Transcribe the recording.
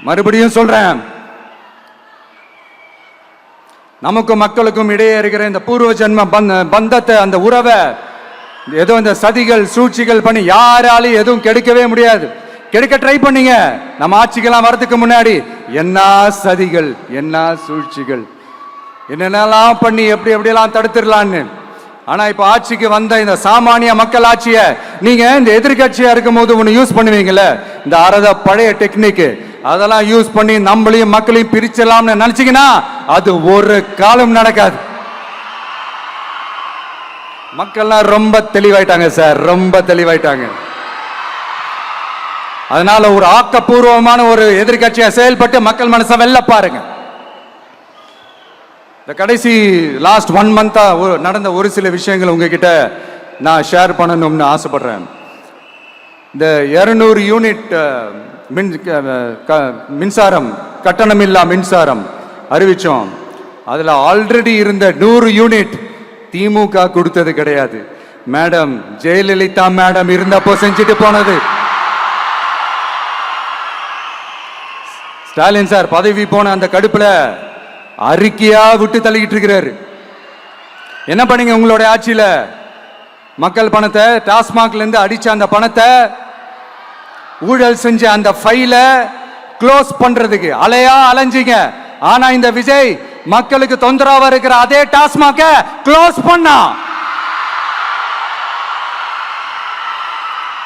மறுபடியும் சொல்றேன், நமக்கும் மக்களுக்கும் இடையே இருக்கிற இந்த பூர்வ ஜென்ம பந்தத்தை, அந்த உறவை ஏதோ இந்த சதிகள் சூழ்ச்சிகள் பண்ணி யாராலையும் எதுவும் கெடுக்கவே முடியாது. கெடுக்க ட்ரை பண்ணீங்க நம்ம ஆட்சிக்கெல்லாம் வரதுக்கு முன்னாடி. என்ன சதிகள், என்ன சூழ்ச்சிகள், என்னென்னலாம் பண்ணி எப்படி எப்படியெல்லாம் தடுத்துடலான்னு. ஆனா இப்ப ஆட்சிக்கு வந்த இந்த சாமானிய மக்கள் ஆட்சிய நீங்க இந்த எதிர்கட்சியா இருக்கும் போது ஒண்ணு யூஸ் பண்ணுவீங்கல்ல, இந்த பழைய டெக்னிக், அதெல்லாம் யூஸ் பண்ணி நம்மளையும் மக்களையும் பிரிச்சலாம்னு நினைச்சீங்கன்னா அது ஒரு காலம் நடக்காது. மக்கள்லாம் ரொம்ப தெளிவாயிட்டாங்க சார், ரொம்ப தெளிவாயிட்டாங்க. அதனால ஒரு ஆக்கப்பூர்வமான ஒரு எதிர்கட்சியா செயல்பட்டு மக்கள் மனசை வெல்ல பாருங்க. இந்த கடைசி லாஸ்ட் 1 மந்தா நடந்த ஒரு சில விஷயங்கள் உங்ககிட்ட நான் ஷேர் பண்ணணும்னு ஆசைப்படுறேன். இந்த 200 யூனிட் மின்சாரம், கட்டணமில்லா மின்சாரம் அறிவிச்சோம். அதுல ஆல்ரெடி இருந்த 100 யூனிட் திமுக கொடுத்தது கிடையாது. மேடம் ஜெயலலிதா மேடம் இருந்தப்போ செஞ்சுட்டு போனது. ஸ்டாலின் சார் பதவி போன அந்த கடுப்புல அறிக்கையா விட்டு தள்ளிக்கிட்டு இருக்கிறாரு. என்ன பண்ணீங்க உங்களுடைய ஆட்சியில? மக்கள் பணத்தை, டாஸ்மாக்ல இருந்து அடிச்ச அந்த பணத்தை, ஊழல் செஞ்ச அந்த ஃபைல க்ளோஸ் பண்றதுக்கு அலையா அலைஞ்சிங்க. ஆனா இந்த விஜய் மக்களுக்கு தொந்தரவா இருக்கிற அதே டாஸ்மாக க்ளோஸ் பண்ணா.